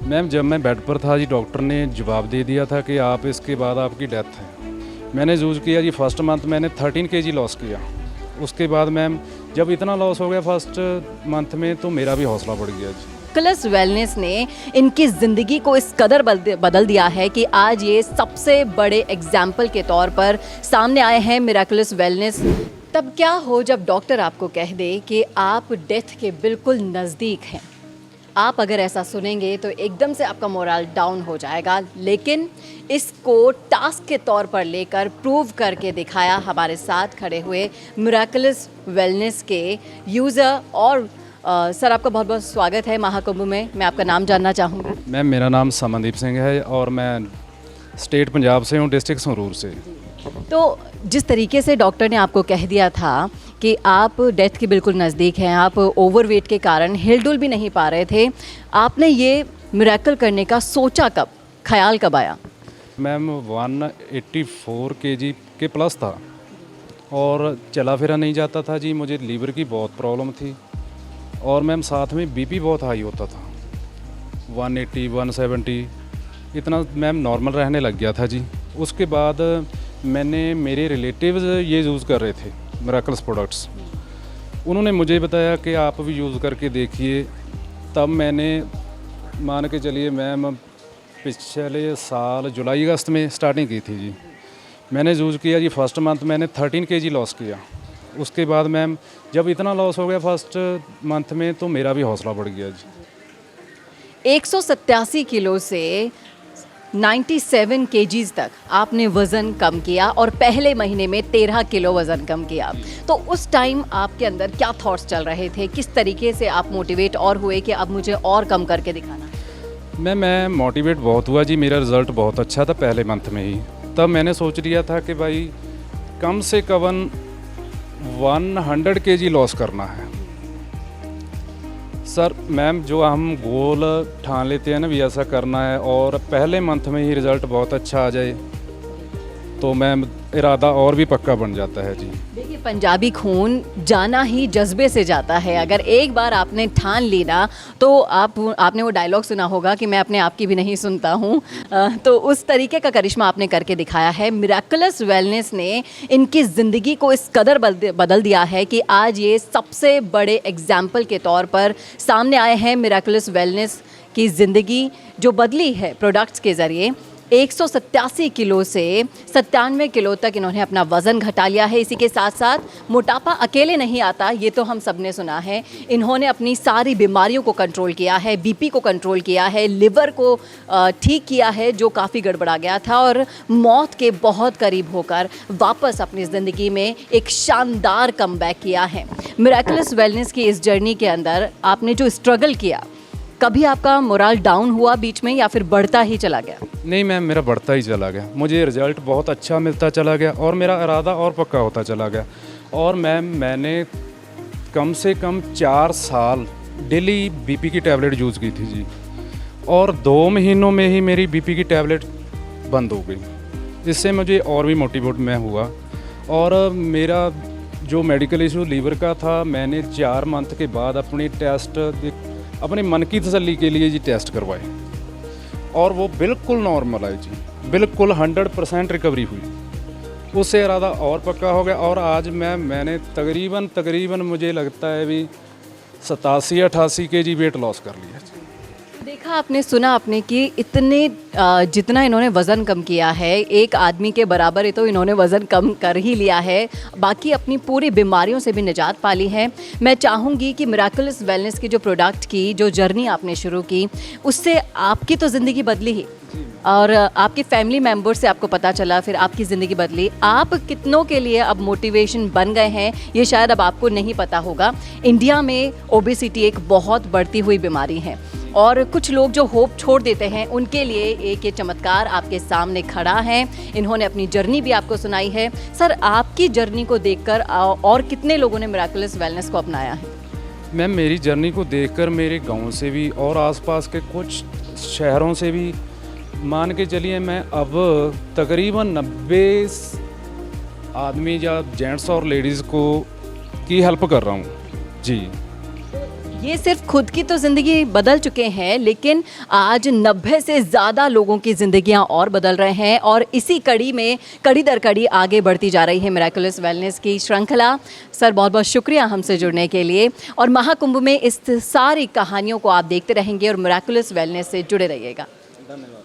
Ma'am जब मैं bed पर था जी, डॉक्टर ने जवाब दे दिया था कि आप इसके बाद आपकी डेथ है। मैंने यूज़ किया जी, फर्स्ट मंथ मैंने 13 केजी लॉस किया। उसके बाद मैम जब इतना लॉस हो गया फर्स्ट मंथ में, तो मेरा भी हौसला बढ़ गया जी। मिराकलस वेलनेस ने इनकी ज़िंदगी को इस कदर बदल दिया है कि आज ये सबसे बड़े एग्जाम्पल के तौर पर सामने आए हैं मिराकलस वेलनेस। तब क्या हो जब डॉक्टर आपको कह दे कि आप डेथ के बिल्कुल नज़दीक हैं। आप अगर ऐसा सुनेंगे तो एकदम से आपका मोरल डाउन हो जाएगा, लेकिन इसको टास्क के तौर पर लेकर प्रूव करके दिखाया हमारे साथ खड़े हुए मिराकलस वेलनेस के यूज़र। और सर, आपका बहुत बहुत स्वागत है महाकुंभ में। मैं आपका नाम जानना चाहूँगी। मैम मेरा नाम समनदीप सिंह है और मैं स्टेट पंजाब से हूँ, डिस्ट्रिक्ट संगरूर से। तो जिस तरीके से डॉक्टर ने आपको कह दिया था कि आप डेथ के बिल्कुल नज़दीक हैं, आप ओवरवेट के कारण हिलडुल भी नहीं पा रहे थे, आपने ये मिरेकल करने का सोचा कब, ख्याल कब आया? मैम 184 केजी के प्लस था और चला फिरा नहीं जाता था जी। मुझे लीवर की बहुत प्रॉब्लम थी और मैम साथ में बीपी बहुत हाई होता था, 180 170 इतना मैम नॉर्मल रहने लग गया था जी। उसके बाद मैंने, मेरे रिलेटिव्स ये यूज़ कर रहे थे मिराकल्स प्रोडक्ट्स, उन्होंने मुझे बताया कि आप भी यूज़ करके देखिए। तब मैंने, मान के चलिए मैम, पिछले साल जुलाई अगस्त में स्टार्टिंग की थी जी। मैंने यूज़ किया जी, फर्स्ट मंथ मैंने 13 केजी लॉस किया। उसके बाद मैम जब इतना लॉस हो गया फर्स्ट मंथ में, तो मेरा भी हौसला बढ़ गया जी। 187 किलो से 97 केजीज तक आपने वज़न कम किया और पहले महीने में 13 किलो वज़न कम किया। तो उस टाइम आपके अंदर क्या थॉट्स चल रहे थे? किस तरीके से आप मोटिवेट और हुए कि अब मुझे और कम करके दिखाना? मैं मोटिवेट बहुत हुआ जी। मेरा रिज़ल्ट बहुत अच्छा था पहले मंथ में ही। तब मैंने सोच लिया था कि भाई कम से कम 100 केजी लॉस करना है। सर मैम, जो हम गोल ठान लेते हैं ना भी ऐसा करना है और पहले मंथ में ही रिज़ल्ट बहुत अच्छा आ जाए, तो मैम इरादा और भी पक्का बन जाता है जी। देखिए, पंजाबी खून जाना ही जज्बे से जाता है। अगर एक बार आपने ठान ली ना, तो आपने वो डायलॉग सुना होगा कि मैं अपने आप की भी नहीं सुनता हूँ। तो उस तरीके का करिश्मा आपने करके दिखाया है। मिराकलस वेलनेस ने इनकी ज़िंदगी को इस कदर बदल दिया है कि आज ये सबसे बड़े एग्जाम्पल के तौर पर सामने आए हैं। मिराकलस वेलनेस की ज़िंदगी जो बदली है प्रोडक्ट्स के ज़रिए। 187 किलो से 97 किलो तक इन्होंने अपना वज़न घटा लिया है। इसी के साथ साथ मोटापा अकेले नहीं आता, ये तो हम सब ने सुना है। इन्होंने अपनी सारी बीमारियों को कंट्रोल किया है, बीपी को कंट्रोल किया है, लिवर को ठीक किया है जो काफ़ी गड़बड़ा गया था, और मौत के बहुत करीब होकर वापस अपनी ज़िंदगी में एक शानदार कमबैक किया है। मिराकलस वेलनेस की इस जर्नी के अंदर आपने जो स्ट्रगल किया, कभी आपका मोरल डाउन हुआ बीच में या फिर बढ़ता ही चला गया? नहीं मैम, मेरा बढ़ता ही चला गया। मुझे रिज़ल्ट बहुत अच्छा मिलता चला गया और मेरा इरादा और पक्का होता चला गया। और मैम मैंने कम से कम 4 साल डेली बीपी की टैबलेट यूज़ की थी जी, और 2 महीनों में ही मेरी बीपी की टैबलेट बंद हो गई। इससे मुझे और भी मोटिवेट मैं हुआ। और मेरा जो मेडिकल इशू लीवर का था, मैंने 4 मंथ के बाद अपनी टेस्ट, अपने मन की तसल्ली के लिए जी टेस्ट करवाए और वो बिल्कुल नॉर्मल है जी, बिल्कुल 100% रिकवरी हुई। उससे इरादा और पक्का हो गया और आज मैंने तकरीबन मुझे लगता है भी 87-88 केजी वेट लॉस कर लिया। देखा आपने, सुना आपने कि इतने जितना इन्होंने वज़न कम किया है, एक आदमी के बराबर ही तो इन्होंने वज़न कम कर ही लिया है, बाकी अपनी पूरी बीमारियों से भी निजात पा ली है। मैं चाहूँगी कि मिराकलस वेलनेस की जो प्रोडक्ट की जो जर्नी आपने शुरू की, उससे आपकी तो ज़िंदगी बदली ही, और आपकी फैमिली मेम्बर से आपको पता चला, फिर आपकी ज़िंदगी बदली। आप कितनों के लिए अब मोटिवेशन बन गए हैं, ये शायद अब आपको नहीं पता होगा। इंडिया में ओबेसिटी एक बहुत बढ़ती हुई बीमारी है और कुछ लोग जो होप छोड़ देते हैं, उनके लिए एक ये चमत्कार आपके सामने खड़ा है। इन्होंने अपनी जर्नी भी आपको सुनाई है। सर, आपकी जर्नी को देखकर और कितने लोगों ने मिराकलस वेलनेस को अपनाया है? मैम मेरी जर्नी को देखकर मेरे गांव से भी और आसपास के कुछ शहरों से भी, मान के चलिए मैं अब तकरीबन 90 आदमी या जेंट्स और लेडीज़ को की हेल्प कर रहा हूँ जी। ये सिर्फ खुद की तो ज़िंदगी बदल चुके हैं, लेकिन आज 90 से ज़्यादा लोगों की ज़िंदगियां और बदल रहे हैं और इसी कड़ी में कड़ी दर कड़ी आगे बढ़ती जा रही है मिरेकुलस वेलनेस की श्रृंखला। सर बहुत बहुत शुक्रिया हमसे जुड़ने के लिए, और महाकुंभ में इस सारी कहानियों को आप देखते रहेंगे और मिरेकुलस वेलनेस से जुड़े रहिएगा। धन्यवाद।